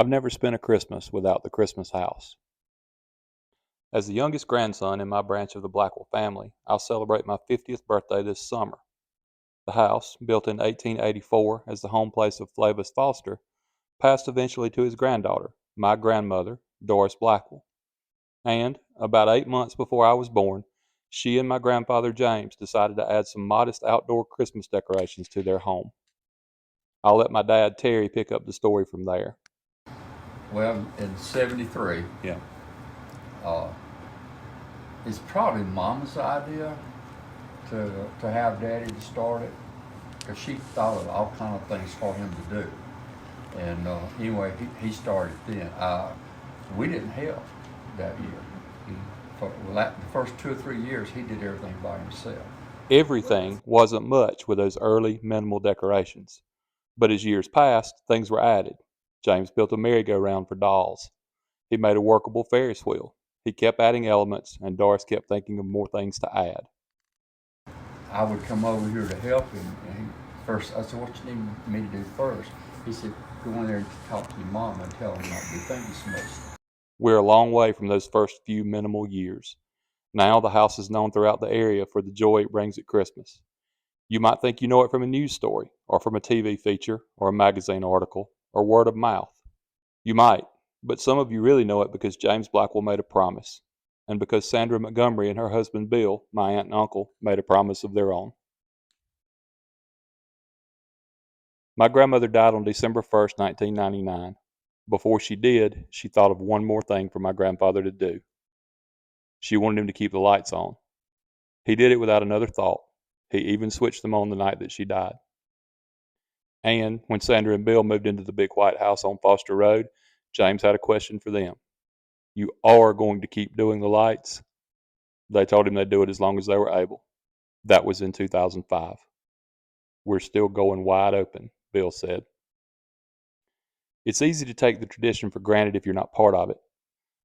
I've never spent a Christmas without the Christmas house. As the youngest grandson in my branch of the Blackwell family, I'll celebrate my 50th birthday this summer. The house, built in 1884 as the home place of Flavis Foster, passed eventually to his granddaughter, my grandmother, Doris Blackwell. And, about 8 months before I was born, she and my grandfather James decided to add some modest outdoor Christmas decorations to their home. I'll let my dad Terry pick up the story from there. Well, in '73, Yeah. uh, it's probably Mama's idea to have Daddy to start it, because she thought of all kind of things for him to do. And anyway, he started then. We didn't help that year. For the first 2 or 3 years, he did everything by himself. Everything wasn't much with those early minimal decorations. But as years passed, things were added. James built a merry-go-round for dolls. He made a workable Ferris wheel. He kept adding elements, and Doris kept thinking of more things to add. I would come over here to help him, and first I said, "What you need me to do first?" He said, "Go in there and talk to your mom and tell her not to do. Thank you so much." We're a long way from those first few minimal years. Now the house is known throughout the area for the joy it brings at Christmas. You might think you know it from a news story, or from a TV feature, or a magazine article, or word of mouth. You might, but some of you really know it because James Blackwell made a promise, and because Sandra Montgomery and her husband Bill, my aunt and uncle, made a promise of their own. My grandmother died on December 1st, 1999. Before she did, she thought of one more thing for my grandfather to do. She wanted him to keep the lights on. He did it without another thought. He even switched them on the night that she died. And when Sandra and Bill moved into the big white house on Foster Road, James had a question for them. You are going to keep doing the lights? They told him they'd do it as long as they were able. That was in 2005. We're still going wide open, Bill said. It's easy to take the tradition for granted if you're not part of it.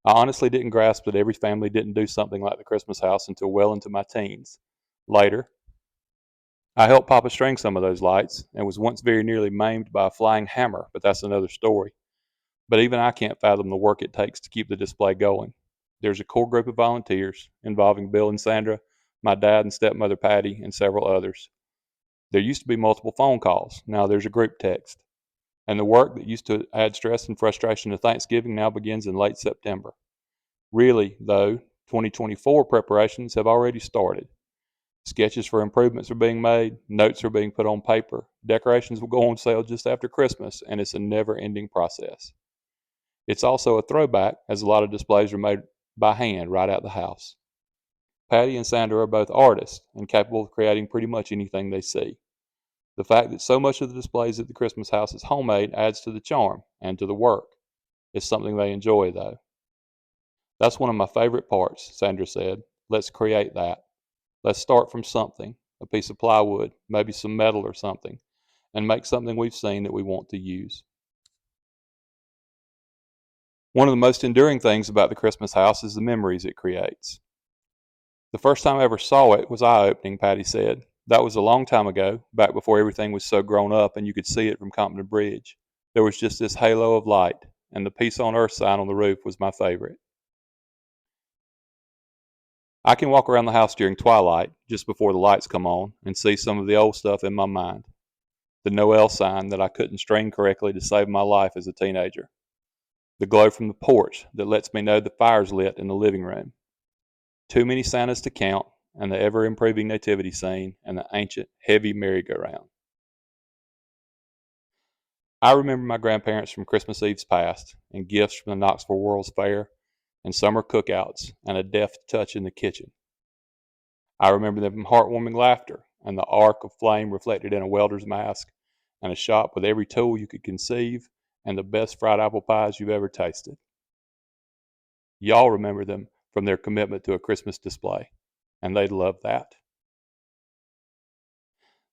I honestly didn't grasp that every family didn't do something like the Christmas house until well into my teens. Later, I helped Papa string some of those lights and was once very nearly maimed by a flying hammer, but that's another story. But even I can't fathom the work it takes to keep the display going. There's a core group of volunteers involving Bill and Sandra, my dad and stepmother Patty, and several others. There used to be multiple phone calls. Now there's a group text. And the work that used to add stress and frustration to Thanksgiving now begins in late September. Really, though, 2024 preparations have already started. Sketches for improvements are being made, notes are being put on paper, decorations will go on sale just after Christmas, and it's a never-ending process. It's also a throwback, as a lot of displays are made by hand right out the house. Patty and Sandra are both artists and capable of creating pretty much anything they see. The fact that so much of the displays at the Christmas house is homemade adds to the charm and to the work. It's something they enjoy, though. That's one of my favorite parts, Sandra said. Let's create that. Let's start from something, a piece of plywood, maybe some metal or something, and make something we've seen that we want to use. One of the most enduring things about the Christmas house is the memories it creates. The first time I ever saw it was eye-opening, Patty said. That was a long time ago, back before everything was so grown up and you could see it from Compton Bridge. There was just this halo of light, and the Peace on Earth sign on the roof was my favorite. I can walk around the house during twilight, just before the lights come on, and see some of the old stuff in my mind. The Noel sign that I couldn't string correctly to save my life as a teenager. The glow from the porch that lets me know the fire's lit in the living room. Too many Santas to count, and the ever-improving nativity scene, and the ancient, heavy merry-go-round. I remember my grandparents from Christmas Eve's past, and gifts from the Knoxville World's Fair, and summer cookouts, and a deft touch in the kitchen. I remember them heartwarming laughter, and the arc of flame reflected in a welder's mask, and a shop with every tool you could conceive, and the best fried apple pies you've ever tasted. Y'all remember them from their commitment to a Christmas display, and they'd love that.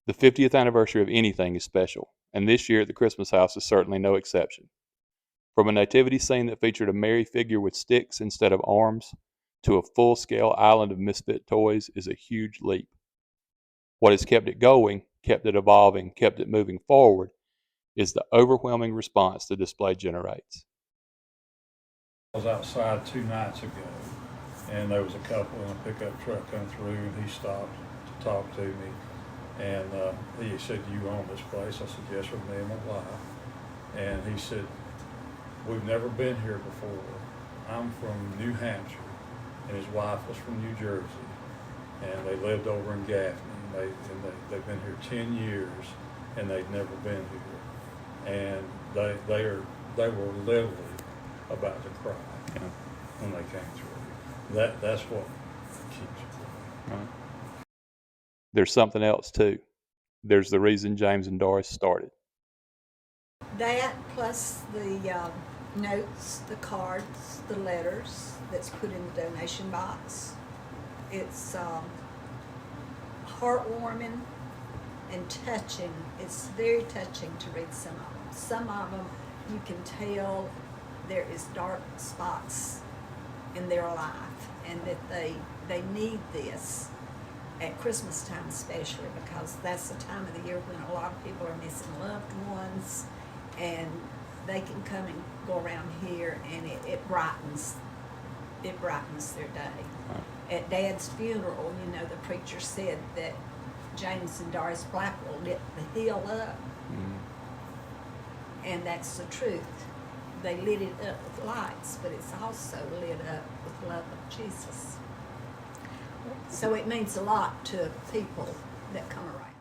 The 50th anniversary of anything is special, and this year at the Christmas house is certainly no exception. From a nativity scene that featured a Mary figure with sticks instead of arms, to a full-scale island of misfit toys is a huge leap. What has kept it going, kept it evolving, kept it moving forward, is the overwhelming response the display generates. I was outside 2 nights ago, and there was a couple in a pickup truck come through, and he stopped to talk to me. And he said, "You own this place?" I said, "Yes, with me and my wife." And he said, "We've never been here before. I'm from New Hampshire, and his wife was from New Jersey, and they lived over in Gaffney. They've been here 10 years, and they'd never been here. And they were literally about to cry when they came through. That's what keeps it going." Right. There's something else too. There's the reason James and Doris started. That plus the notes, the cards, the letters that's put in the donation box. It's heartwarming and touching. It's very touching to read some of them. Some of them you can tell there is dark spots in their life, and that they need this at Christmas time especially, because that's the time of the year when a lot of people are missing loved ones, and they can come and go around here, and it brightens their day. Right. At Dad's funeral, the preacher said that James and Doris Blackwell lit the hill up. Mm-hmm. And that's the truth. They lit it up with lights, but it's also lit up with love of Jesus. So it means a lot to people that come around.